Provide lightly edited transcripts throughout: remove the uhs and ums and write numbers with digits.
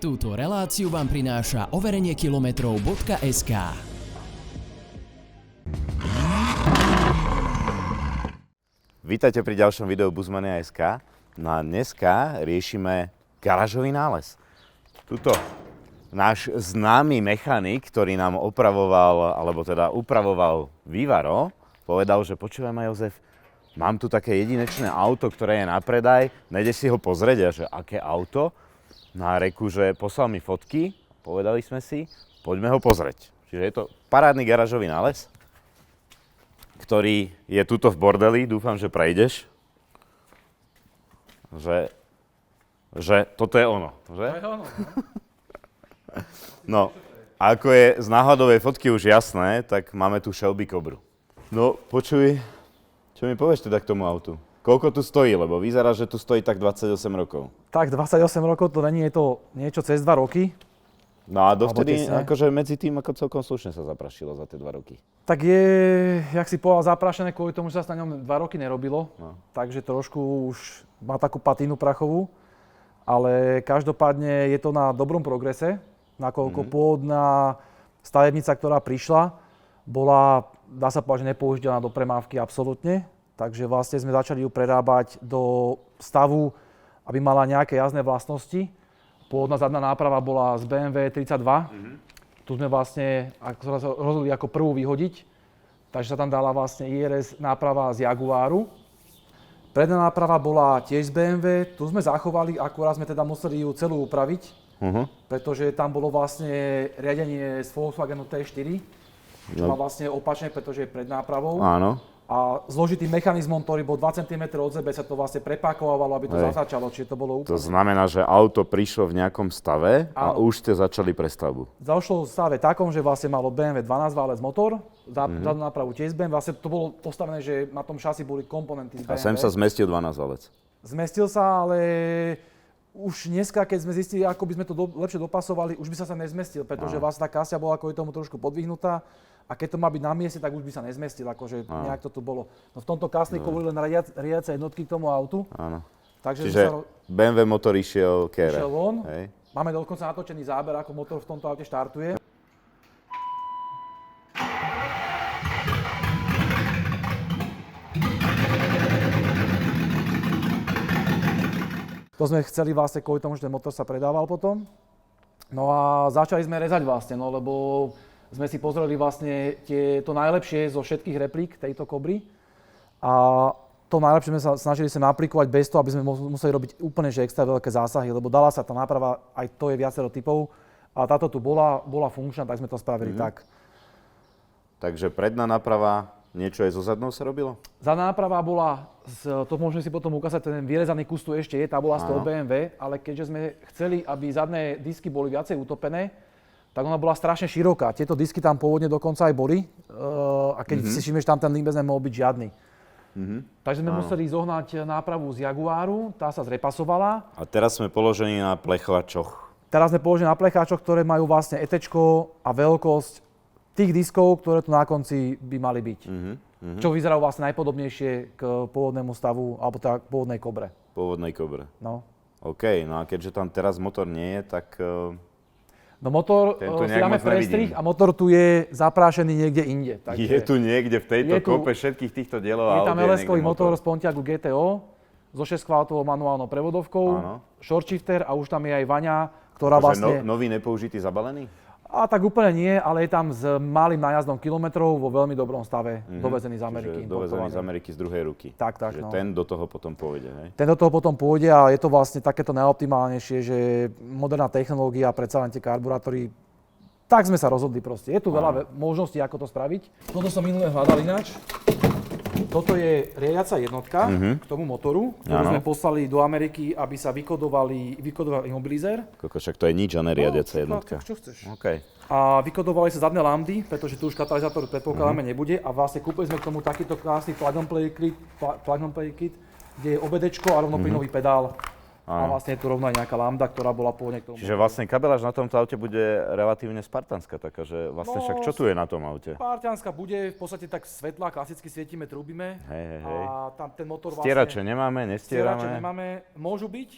Túto reláciu vám prináša overeniekilometrov.sk. Vítajte pri ďalšom videu Buzzmania.sk. No a dneska riešime garážový nález. Tuto náš známy mechanik, ktorý nám upravoval Vivaro, povedal, že počúvaj ma, Jozef, mám tu také jedinečné auto, ktoré je na predaj, nejde si ho pozrieť, a že aké auto? No a reku, že poslal mi fotky, povedali sme si, poďme ho pozrieť. Čiže je to parádny garážový nález, ktorý je tuto v bordeli, dúfam, že prejdeš. Že toto je ono, že? To je ono, No, ako je z náhľadovej fotky už jasné, tak máme tu Shelby Cobru. No, počuj, čo mi povieš teda k tomu autu? Koľko tu stojí, lebo vyzerá, že tu stojí tak 28 rokov. Tak 28 rokov to není, je to niečo cez 2 roky. No a dovtedy, akože medzi tým, ako celkom slušne sa zaprašilo za tie 2 roky. Tak je, jak si povedal, zaprašené kvôli tomu, že sa na ňom 2 roky nerobilo. No. Takže trošku už má takú patínu prachovú. Ale každopádne je to na dobrom progrese, nakoľko pôvodná stavebnica, ktorá prišla, bola, dá sa povedať, že nepoužiteľná do premávky absolútne. Takže vlastne sme začali ju prerábať do stavu, aby mala nejaké jazdné vlastnosti. Pôvodná zadná náprava bola z BMW 32. Tu sme vlastne rozhodli ako prvú vyhodiť. Takže sa tam dala vlastne IRS náprava z Jaguaru. Predná náprava bola tiež z BMW. Tu sme zachovali, akurát sme teda museli ju celú upraviť. Pretože tam bolo vlastne riadenie z Volkswagenu T4. Čo má vlastne opačne, pretože je pred nápravou. Áno. A zložitým mechanizmom, ktorý bol 2 cm od zebe, sa to vlastne prepákovalo, aby to zazačalo, čiže to bolo úplne. To znamená, že auto prišlo v nejakom stave a už ste začali prestavbu. Zašlo v stave takom, že vlastne malo BMW 12 válec motor, zadnú nápravu tiež z BMW, vlastne to bolo postavené, že na tom šasi boli komponenty z BMW. A sem sa zmestil 12 válec. Zmestil sa, ale už dneska, keď sme zistili, ako by sme to lepšie dopasovali, už by sa nezmestil, pretože vlastne tá kasia bola kvôli tomu trošku podvihnutá. A keď to má byť na mieste, tak už by sa nezmestil, akože nejak to tu bolo. No v tomto Castlíku boli len riadiace jednotky k tomu autu. Áno. Takže čiže BMW motor išiel kére. Išiel von. Hej. Máme dokonca natočený záber, ako motor v tomto aute štartuje. To sme chceli vlastne kvôli tomu, že ten motor sa predával potom. No a začali sme rezať vlastne, no lebo sme si pozreli vlastne to najlepšie zo všetkých replík tejto Cobry. A to najlepšie sme sa snažili sem aplikovať bez toho, aby sme museli robiť úplne že extra veľké zásahy, lebo dala sa tá náprava, aj to je viacero typov, a táto tu bola funkčná, tak sme to spravili tak. Takže predná náprava, niečo aj zo zadnou sa robilo? Zadná náprava bola, to môžeme si potom ukázať, ten vyrezaný kus tu ešte je, tá bola z toho BMW, ale keďže sme chceli, aby zadné disky boli viacej utopené, tak ona bola strašne široká. Tieto disky tam pôvodne dokonca aj boli a keď si všimneš, tam ten limbez nemohol byť žiadny. Takže sme museli zohnať nápravu z Jaguaru, tá sa zrepasovala. A teraz sme položení na plechovačoch. Teraz sme položení na plecháčoch, ktoré majú vlastne etečko a veľkosť tých diskov, ktoré tu na konci by mali byť. Čo vyzeralo vlastne najpodobnejšie k pôvodnému stavu, alebo teda k pôvodnej Cobre. Pôvodnej Cobre. No. OK, no a keďže tam teraz motor nie je, tak no motor si dáme prestrih a motor tu je zaprášený niekde inde. Takže je tu niekde v tejto kope všetkých týchto dielov. Je tam LS-kový motor z Pontiacu GTO so 6-kvátovou manuálnou prevodovkou, short shifter a už tam je aj vaňa, ktorá vlastne nový nepoužitý zabalený? A tak úplne nie, ale je tam s malým nájazdom kilometrov vo veľmi dobrom stave, dovezený z Ameriky. Dovezený z Ameriky z druhej ruky. Tak, čiže ten do toho potom pôjde, hej? Ten do toho potom pôjde a je to vlastne takéto najoptimálnejšie, že moderná technológia, predsa len tie karburátory, tak sme sa rozhodli proste. Je tu veľa možností, ako to spraviť. Toto som minulé hľadal ináč. Toto je riadiaca jednotka k tomu motoru, ktorú sme poslali do Ameriky, aby sa vykodovali imobilizér. Však to je nič, a ne riadiaca jednotka. Čo chceš? Okay. A vykodovali sa zadné lambdy, pretože tu už katalizátor predpokladáme nebude a vlastne kúpili sme k tomu takýto krásny plug and play kit, kde je OBDčko a rovnoplynový pedál. A vlastne je tu rovno aj nejaká lambda, ktorá bola pôvodne k tomu. Čiže vlastne kabeláž na tomto aute bude relatívne spartánska taká, že vlastne však čo tu je na tom aute? Spartánska bude v podstate tak svetlá, klasicky svietime, trúbime. Hej. A tam ten motor Stierače nemáme, nestierame. Stierače nemáme, môžu byť,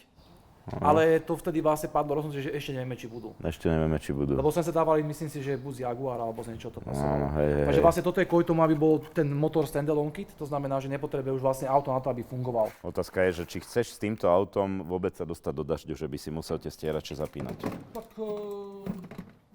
Ale to vtedy vlastne padlo rozhodnutie, že ešte nevieme, či budú. Ešte nevieme, či budú. Lebo sme sa dávali, myslím si, že buď z Jaguar alebo z niečo to Áno, pasovalo. hej. Takže vlastne toto je kvôli tomu, aby bol ten motor standalone kit, to znamená, že nepotrebuje už vlastne auto na to, aby fungoval. Otázka je, že či chceš s týmto autom vôbec sa dostať do dažďu, že by si musel tie stierače zapínať.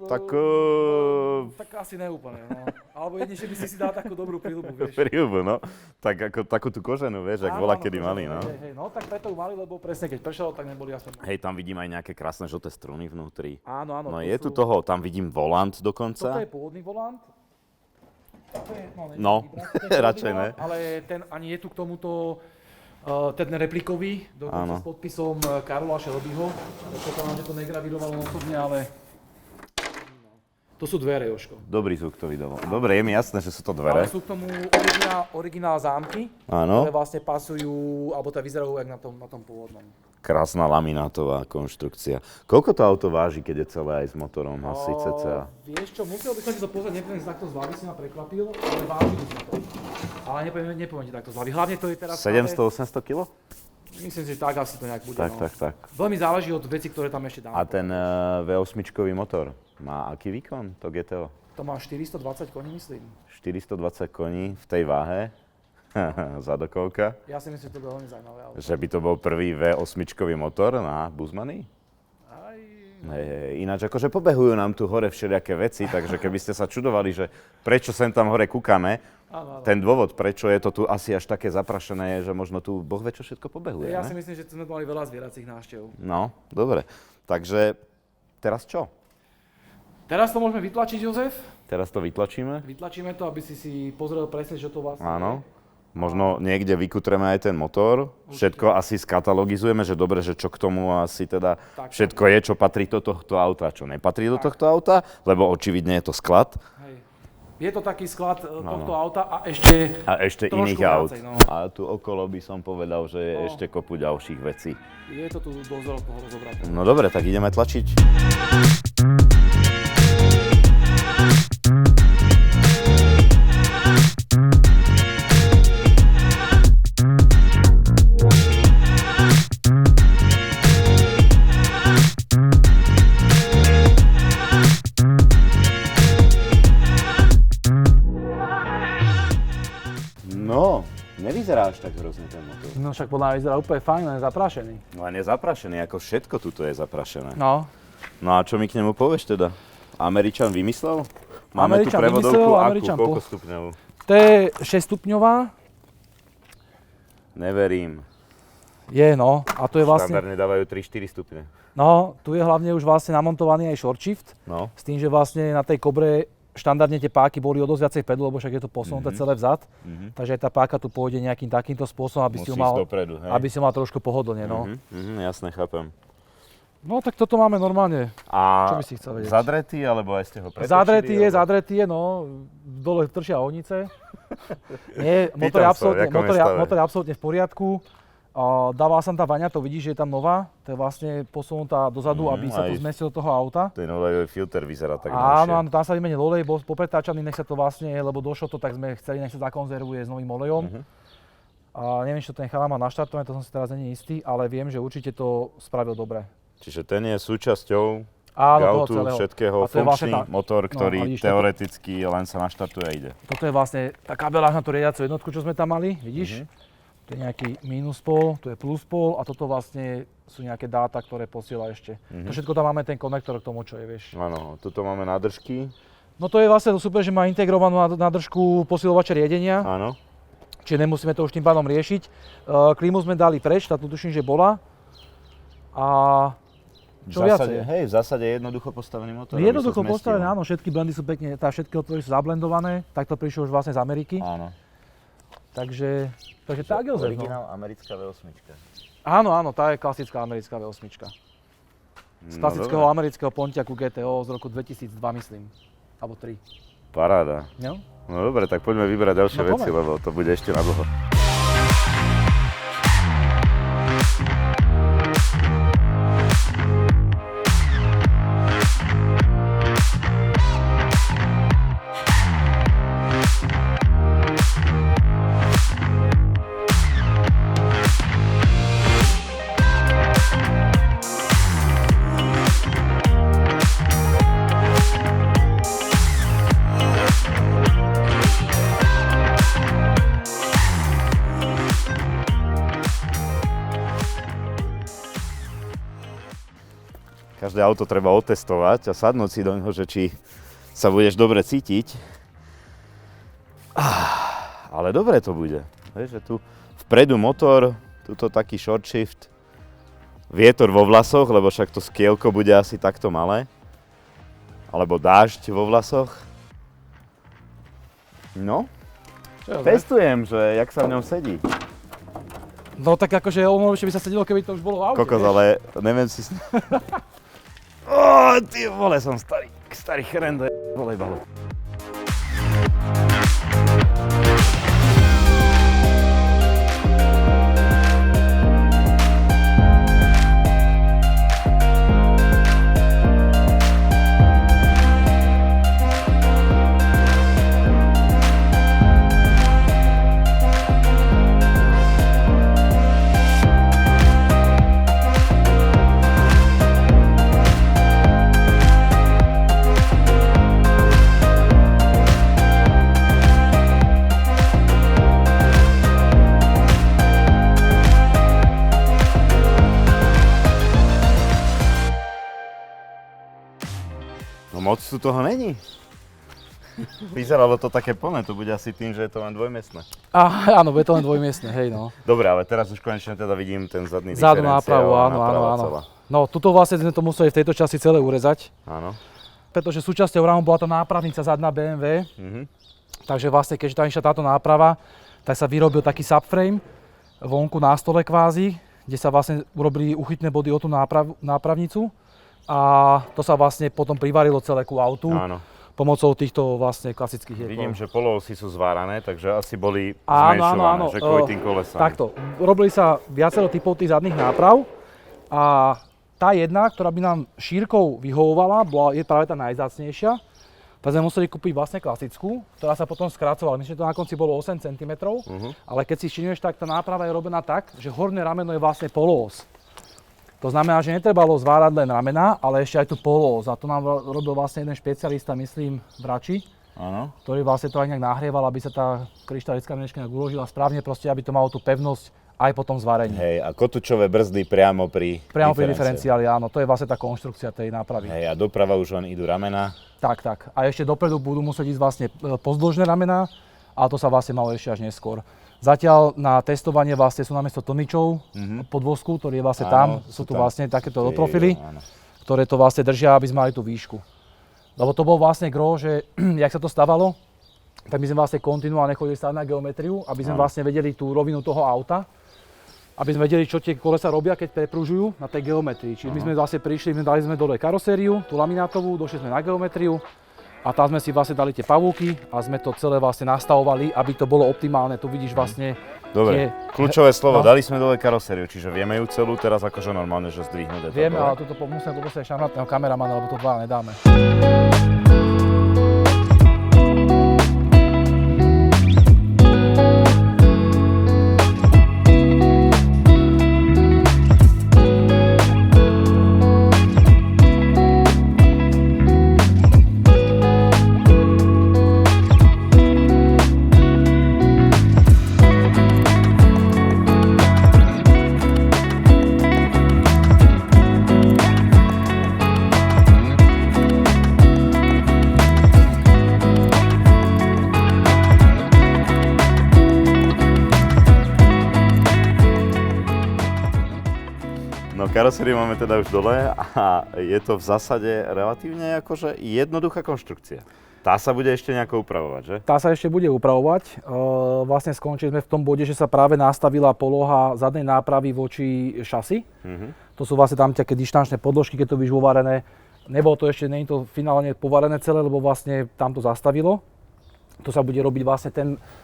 Tak asi neúplne, no. Alebo jedine, že by si dal takú dobrú príľubu, vieš. Príľubu, no. Tak ako takú tú koženú, vieš, ak bola kedy mali, no. Hej, no tak preto ju mali, lebo presne keď pršalo, tak neboli aspoň. Hej, tam vidím aj nejaké krásne žlté struny vnútri. Áno. No je tu toho, tam vidím volant dokonca. Toto je pôvodný volant. No, radšej ne. Ale ten ani je tu k tomuto ten replikový, dokonca s podpisom Karola Šelbyho. Predpokladám, že to negravíroval osobne, ale to sú dvere, Jožko. Dobrý zvuk to vydalo. Dobre, je mi jasné, že sú to dvere. Ale sú k tomu originál zámky, Áno. ktoré vlastne pasujú, alebo to vyzerajú jak na tom pôvodnom. Krásna laminátová konštrukcia. Koľko to auto váži, keď je celé aj s motorom? Asi cca. Vieš čo, musel by som ti to pozrieť, neviem, takto z hlavy si ma prekvapil, ale vážili sme to. Ale nepoviem ti takto z hlavy. Hlavne to je teraz 700-800 kg? Myslím si, že tak asi to nejak bude. Tak. Veľmi záleží od vecí, ktoré tam ešte dáme. A ten V8-čkový motor má aký výkon, to GTO? To má 420 koní, myslím. 420 koní v tej váhe. Zadokovka. Ja si myslím, že to bude veľmi zaujímavé. Že by to bol prvý V8-čkový motor na Buzzmany? Ináč akože pobehujú nám tu hore všelijaké veci, takže keby ste sa čudovali, že prečo sem tam hore kúkame, ten dôvod, prečo je to tu asi až také zaprašené, je, že možno tu Boh vie, čo všetko pobehuje. Ja si myslím, že sme mali veľa zvieracích návštev. No, dobre. Takže teraz čo? Teraz to môžeme vytlačiť, Jozef. Teraz to vytlačíme? Vytlačíme to, aby si pozrel presne, čo to vlastne Áno. je. Možno niekde vykutreme aj ten motor. Všetko asi skatalogizujeme, že dobre, že čo k tomu asi teda všetko je, čo patrí do tohto auta, čo nepatrí do tohto auta, lebo očividne je to sklad. Hej. Je to taký sklad tohto auta a ešte iných aut. Viacej, no. A tu okolo by som povedal, že je ešte kopu ďalších vecí. Je to tu dosť veľa toho rozobrať. No dobre, tak ideme tlačiť. No, nevyzerá až tak hrozne ten motor. No však podľa mňa vyzerá úplne fajn, len zaprašený. No len je zaprašený, ako všetko tuto je zaprašené. No. No a čo mi k nemu povieš teda? Američan vymyslel? Máme tu prevodovku koľko stupňovú? To je 6 stupňová. Neverím. Je, no. A to je vlastne... Štandardne dávajú 3-4 stupne. No, tu je hlavne už vlastne namontovaný aj short shift. No. S tým, že vlastne na tej Kobre štandardne tie páky boli o dosť viacej pedu, lebo však je to posunuté celé vzad. Takže aj tá páka tu pôjde nejakým takýmto spôsobom, aby si ju mal trošku pohodlne, no. Jasne, chápem. No tak toto máme normálne. A čo by si chcel vedieť? zadretý, alebo aj ste ho pretočili? Zadretý je, no. Dole trčia ohnice. Nie, motor je absolútne v poriadku. Dávala som tá vaňa, to vidíš, že je tam nová. To je vlastne posunutá dozadu, aby sa to zmestilo do toho auta. Ten olejový filter vyzerá tak novšie. Áno, tam sa vymenil olej, bol popretáčaný, nech sa to vlastne, lebo došlo to, tak sme chceli, nech sa zakonzervuje s novým olejom. A neviem, čo ten chalán má naštartované, to som si teraz není istý, ale viem, že určite to spravil dobre. Čiže ten je súčasťou Áno, Gautu, všetkého, funkčný motor, ktorý teoreticky len sa naštartuje a ide. Toto je vlastne tá kabeláž na tú riadiacu jednotku, čo sme tam mali, vidíš? To je nejaký minus pol, tu je plus pol a toto vlastne sú nejaké dáta, ktoré posiela ešte. To všetko tam máme ten konektor k tomu, čo je, vieš. Áno, tuto máme nádržky. No to je vlastne super, že má integrovanú nádržku posilovača riadenia. Áno. Čiže nemusíme to už tým pádom riešiť. Klímu sme dali preč, tá tu tuším, že bola. A čo viacej? Hej, v zásade je jednoducho postavený motor. Jednoducho postavený, áno, všetky blendy sú pekne, všetky otvory sú zablendované, tak to prišlo už vlastne z Ameriky. Áno. Takže tak je Jozef. Originál americká V8. Áno, tá je klasická americká V8. Z klasického amerického Pontiacu GTO z roku 2002, myslím. Alebo 3. Paráda. No? No dobre, tak poďme vybrať ďalšie veci, lebo to bude ešte na dlho. Každé auto treba otestovať a sadnúť si do neho, že či sa budeš dobre cítiť. Ale dobre to bude. Vieš, že tu vpredu motor, tuto taký short shift, vietor vo vlasoch, lebo však to skielko bude asi takto malé. Alebo dážď vo vlasoch. No, testujem, že jak sa v ňom sedí. No tak akože ono ešte by sa sedelo, keby to už bolo v aute. Kokos, ale neviem si... Ty vole, som starý chrend, volejbalu. Moc tu toho není. Vyzeralo to také plné, to bude asi tým, že je to len dvojmiestne. Áno, bude to len dvojmiestne, hej no. Dobre, ale teraz už konečne teda vidím ten zadný Zadnú diferenciál. nápravu, áno. Celá. No, tuto vlastne sme to museli v tejto časti celé urezať. Áno. Pretože súčasťou rámu bola tá nápravnica zadná BMW. Takže vlastne, keďže tam išla táto náprava, tak sa vyrobil taký subframe vonku na stole kvázi, kde sa vlastne urobili uchytné body o tú nápravnicu. A to sa vlastne potom privarilo celé ku autu. Áno. Pomocou týchto vlastne klasických jekov. Vidím, že poloosy sú zvárané, takže asi boli áno, zmenšované, že kvôli tým kolesám. Takto, robili sa viacero typov tých zadných náprav a tá jedna, ktorá by nám šírkou vyhovovala, je práve tá najvzácnejšia. Tak sme museli kúpiť vlastne klasickú, ktorá sa potom skracovala. Myslím, že to na konci bolo 8 cm, ale keď si všimneš, tak tá náprava je robená tak, že horné rameno je vlastne poloos. To znamená, že netrebalo zvárať len ramená, ale ešte aj tú poloos. A to nám robil vlastne jeden špecialista, myslím, Vrači, ktorý vlastne to aj nejak nahrieval, aby sa tá kryštálická mliečka nejak uložila správne, proste, aby to malo tú pevnosť aj po tom zvarení. Hej, a kotúčové brzdy priamo pri diferenciáli, áno, to je vlastne tá konštrukcia tej nápravy. Hej, a doprava už len idú ramená. Tak. A ešte dopredu budú musieť ísť vlastne pozdĺžne ramená, ale to sa vlastne malo ešte až neskôr. Zatiaľ na testovanie vlastne sú namiesto tlmičov podvozku, ktorý je vlastne tam, sú tu vlastne takéto dotrofily, ktoré to vlastne držia, aby sme mali tú výšku. Lebo to bol vlastne gro, že jak sa to stavalo, tak my sme vlastne kontinuálne chodili stále na geometriu, aby sme vlastne vedeli tú rovinu toho auta, aby sme vedeli, čo tie kolesa robia, keď prepružujú na tej geometrii. Čiže my sme vlastne prišli, dali sme dole karosériu, tú laminátovú, došli sme na geometriu, a tam sme si vlastne dali tie pavúky a sme to celé vlastne nastavovali, aby to bolo optimálne. Tu vidíš vlastne... Dobre, kľúčové slovo, dali sme dole karosériu, čiže vieme ju celú teraz akože normálne, že zdvihnúť. Vieme, ale musíme poprosiť šarmátneho kameramana, lebo to dva nedáme. Karosériu máme teda už dole a je to v zásade relatívne akože jednoduchá konštrukcia. Tá sa bude ešte nejako upravovať, že? Tá sa ešte bude upravovať. Vlastne skončili sme v tom bode, že sa práve nastavila poloha zadnej nápravy voči šasi. To sú vlastne tam také dištančné podložky, keď to víš uvarené. Nebolo to ešte, nie je to finálne povarené celé, lebo vlastne tam to zastavilo. To sa bude robiť vlastne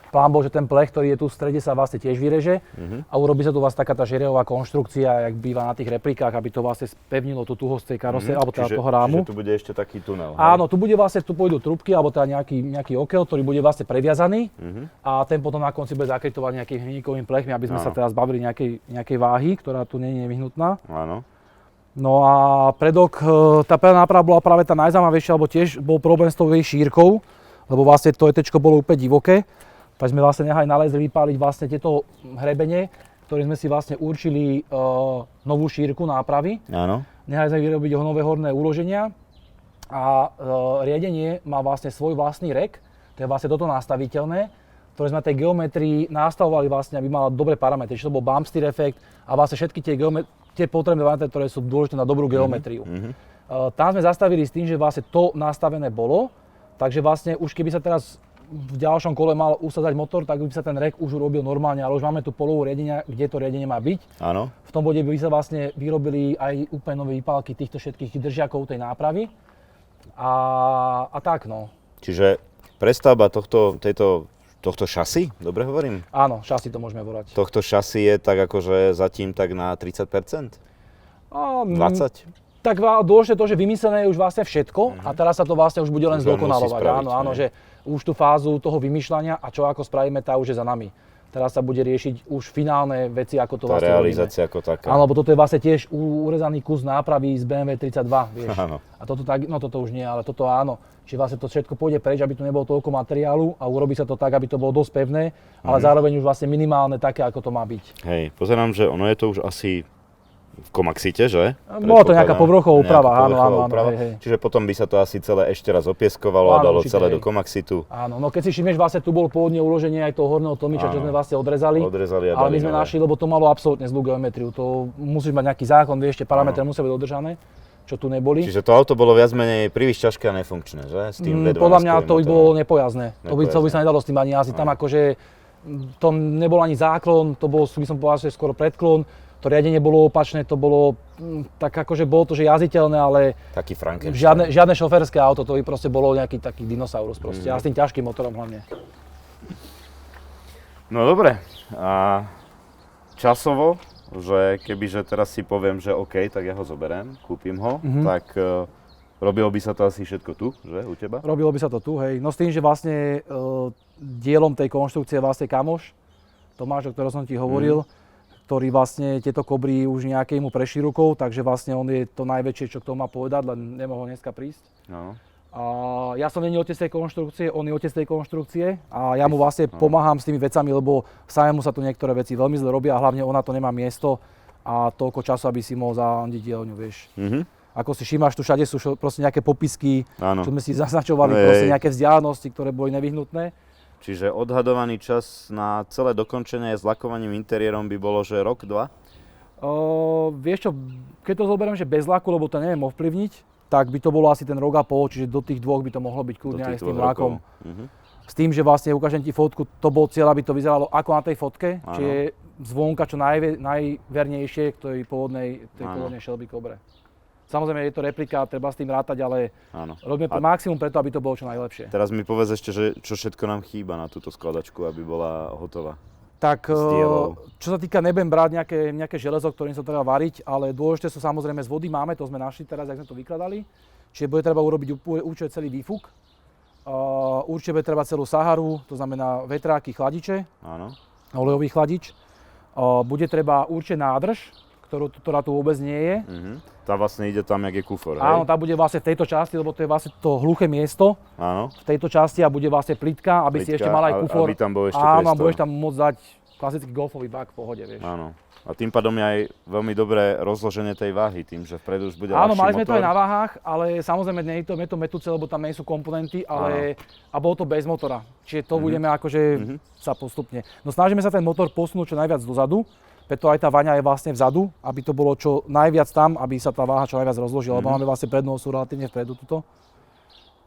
plán bol, že ten plech, ktorý je tu v strede, sa vlastne tiež vyreže a urobí sa tu vlastne taká tá žeriová konštrukcia, jak býva na tých replikách, aby to vlastne spevnilo tú tuhosť tej karose, alebo teda toho rámu. Čiže tu bude ešte taký tunel. Áno, tu pôjdu trúbky, alebo teda nejaký okel, ktorý bude vlastne previazaný a ten potom na konci bude zakrytovaný nejakým hliníkovým plechmi, aby sme sa teraz zbavili nejakej váhy, ktorá tu nie je nevyhnutná. Áno. No a predok, tá prvá náprava bola práve tá najzaujímavejšia, lebo tiež bol problém s tou jej šírkou, lebo vlastne to etečko bolo úplne divoké. Tak sme vlastne nechali na lézer vypáliť vlastne tieto hrebene, ktoré sme si vlastne určili novú šírku nápravy. Áno. nechali sme vyrobiť nové horné uloženia a riadenie má vlastne svoj vlastný rek, to je vlastne toto nastaviteľné, ktoré sme na tej geometrii nastavovali vlastne, aby mala dobré parametre, čiže to bol bump steer efekt a vlastne všetky tie potrebné parametre, ktoré sú dôležité na dobrú geometriu. Tam sme zastavili s tým, že vlastne to nastavené bolo, takže vlastne už keby sa teraz v ďalšom kole mal usadzať motor, tak by sa ten rek už urobil normálne, ale už máme tu polohu riadenia, kde to riadenie má byť. Áno. V tom bode by sa vlastne vyrobili aj úplne nové výpálky týchto všetkých držiakov tej nápravy. A tak no. Čiže prestavba tohto šasy, dobre hovorím? Áno, šasy to môžeme volať. Tohto šasy je tak akože zatím tak na 30%? 20%? Tak dôležité to, že vymyslené je už vlastne všetko a teraz sa to vlastne už bude len zdokonalovať. Áno, že už tú fázu toho vymýšľania a čo ako spravíme, tá už je za nami. Teraz sa bude riešiť už finálne veci, ako to tá vlastne realizácia robíme. ako taká. Áno, lebo toto je vlastne tiež urezaný kus nápravy z BMW 32, vieš. Áno. A toto tak, no toto už nie, ale toto áno. Čiže vlastne to všetko pôjde preč, aby tu nebolo toľko materiálu a urobí sa to tak, aby to bolo dosť pevné, ale zároveň už vlastne minimálne také, ako to má byť. Hej, pozerám, že ono je to už asi v Komaxite, že? Bolo to nejaká povrchová úprava, áno, hej. Čiže potom by sa to asi celé ešte raz opieskovalo a dalo celé do Komaxitu. Áno, no keď si všimneš, vlastne tu bolo pôvodne uloženie aj toho horného tlmiča, čo sme vlastne odrezali ale my sme našli, lebo to malo absolútne zlú geometriu. To musíš mať nejaký zákon, vieš, tie parametre musia byť dodržané, čo tu neboli. Čiže to auto bolo viac menej príliš ťažké a nefunkčné, že? S tým V12 podľa mňa to by bolo nepojazdné. To by sa nedalo s tým ani jazdiť. Tam akože to nebol ani záklon, to bol, by som povedal, že skoro predklon. To riadenie bolo opačné, to bolo tak akože bolo to, že jazditeľné, ale taký Frankenstein. Žiadne šoférske auto, to by proste bolo nejaký taký dinosaurus proste. A s tým ťažkým motorom hlavne. No dobre, a časovo, že kebyže teraz si poviem, že OK, tak ja ho zoberiem, kúpim ho, tak robilo by sa to asi všetko tu, že u teba? Robilo by sa to tu, hej. No s tým, že vlastne dielom tej konštrukcie je vlastne kamoš, Tomáš, o ktorom som ti hovoril, ktorý vlastne tieto kobry už nejakej mu preší rukou, takže vlastne on je to najväčšie, čo k tomu má povedať, len nemohol dneska prísť. No. A ja som není otec tej konštrukcie, on je otec tej konštrukcie a ja mu vlastne pomáham s tými vecami, lebo samému sa tu niektoré veci veľmi zle robia a hlavne ona to nemá miesto a toľko času, aby si mohol zalandiť dielňu, vieš. Ako si všimáš, tu všade sú proste nejaké popisky, čo sme si zaznačovali, proste nejaké vzdialenosti, ktoré boli nevyhnutné. Čiže odhadovaný čas na celé dokončenie s lakovaním interiérom by bolo, že rok, 2? Vieš čo, keď to zoberiem, že bez laku, lebo to neviem ovplyvniť, tak by to bolo asi ten rok a pol, čiže do tých 2 by to mohlo byť kľudne aj s tým lakom. S tým, že vlastne ukážem ti fotku, to bol cieľ, aby to vyzeralo ako na tej fotke, čiže zvonka čo najvernejšie k tej pôvodnej Shelby Cobre. Samozrejme je to replika, treba s tým rátať, ale robíme maximum preto, aby to bolo čo najlepšie. Teraz mi povedz ešte, že čo všetko nám chýba na túto skladačku, aby bola hotová. Tak čo sa týka, nebudem brať nejaké železo, ktorým sa treba variť, ale dôležité sú samozrejme z vody máme, to sme našli teraz, jak sme to vykladali. Čiže bude treba urobiť určite celý výfuk. Určite bude treba celú Saharu, to znamená vetráky, chladiče, olejový chladič. Bude treba určite nádrž, ktorá tu vôbec nie je. Tá vlastne ide tam, jak je kufor, hej? Áno, tá bude vlastne v tejto časti, lebo to je vlastne to hluché miesto. Áno. V tejto časti a bude vlastne plitka, aby si ešte mal aj kufor. Aby tam bol ešte priestor. Áno, budeš tam môcť dať klasický golfový bak v pohode, vieš. Áno. A tým pádom je aj veľmi dobré rozloženie tej váhy, tým, že vpredu už bude ľahší motor. Áno, mali sme to aj na váhach, ale samozrejme nie je to metúce, lebo tam nie sú komponenty, ale a bolo to bez motora. Čiže to budeme akože sa postupne. No snažíme sa ten motor posunúť čo najviac dozadu, preto aj tá vaňa je vlastne vzadu, aby to bolo čo najviac tam, aby sa tá váha čo najviac rozložila, lebo máme vlastne prednú osu relatívne vpredu tuto.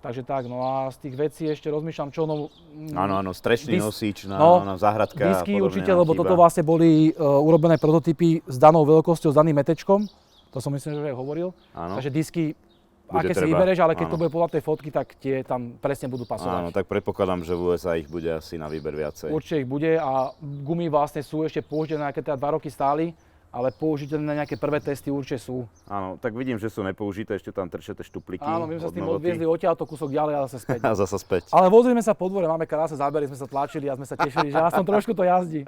Takže tak, no a z tých vecí ešte rozmýšľam čo, Áno, strešný nosič na záhradke a disky určite, lebo toto vlastne boli urobené prototypy s danou veľkosťou, s daným metečkom, to som myslím, že aj hovoril. Takže disky, aké si vybereš, ale keď to bude podľa tej fotky, tak tie tam presne budú pasovať. Áno, tak predpokladám, že v USA ich bude asi na výber viacej. Určite ich bude a gumy vlastne sú ešte použiteľné, aké teda 2 roky stáli, ale použiteľné na nejaké prvé testy určite sú. Áno, tak vidím, že sú nepoužité, ešte tam trčete štupliky. Áno, my sme sa s tým odviezli odtiaľto kúsok ďalej a zase späť. A zase späť. Ale vozili sme sa po dvore, máme krásne zábery, sme sa tlačili a sme sa tešili, že aspoň trošku to jazdí.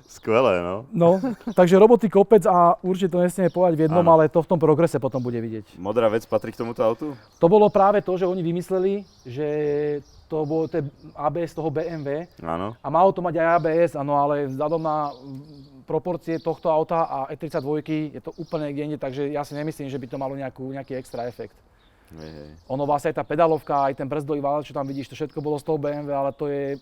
Skvelé, no. No, takže roboty kopec a určite to nesmieme povedať v jednom, Áno. ale to v tom progrese potom bude vidieť. Modrá vec patrí k tomuto autu? To bolo práve to, že oni vymysleli, že to bolo ABS toho BMW Áno. a malo to mať aj ABS, áno, ale vzhľadom na proporcie tohto auta a E32 je to úplne niekde inde, takže ja si nemyslím, že by to malo nejaký extra efekt. Hej. Ono vlastne aj tá pedalovka, aj ten brzdový vál, čo tam vidíš, to všetko bolo z toho BMW, ale to je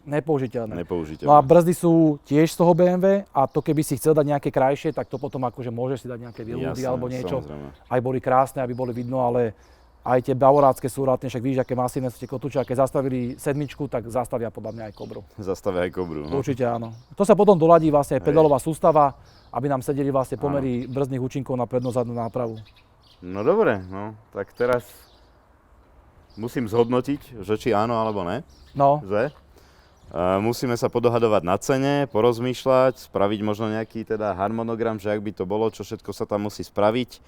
nepoužiteľné. Nepoužiteľné. No a brzdy sú tiež z toho BMW a to keby si chcel dať nejaké krajšie, tak to potom akože môžeš si dať nejaké výľudy Jasné, alebo niečo. samozrejme. Aj boli krásne, aby boli vidno, ale aj tie bavorácké sú rátne, však vidíš, aké masívne sú tie kotúče, a keď zastavili sedmičku, tak zastavia podľa mňa aj Kobru. Zastavia aj Kobru. No. Určite áno. To sa potom doladí vlastne Hej. pedalová sústava, aby nám sedeli vlastne pomery brzdných účinkov na prednú-zadnú nápravu. No dobre, no. Tak teraz musím zhodnotiť, že či áno alebo ne. No, Že? Musíme sa podohadovať na cene, porozmýšľať, spraviť možno nejaký teda harmonogram, že ak by to bolo, čo všetko sa tam musí spraviť.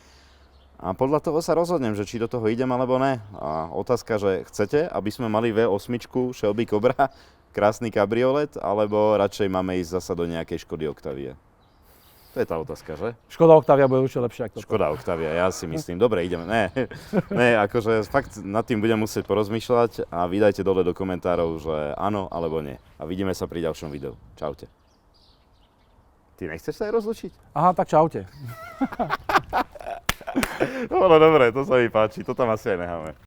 A podľa toho sa rozhodnem, že či do toho idem alebo ne. A otázka, že chcete, aby sme mali V8 Shelby Cobra, krásny kabriolet, alebo radšej máme ísť zasa do nejakej Škody Octavie? To je tá otázka, že? Škoda Octavia bude určite lepšia ako toto. Škoda Octavia, ja si myslím. Dobre, ideme. Ne, akože fakt nad tým budem musieť porozmýšľať a vydajte dole do komentárov, že áno alebo nie. A vidíme sa pri ďalšom videu. Čaute. Ty nechceš sa aj rozlučiť? Aha, tak čaute. No dobre, to sa mi páči, to tam asi aj necháme.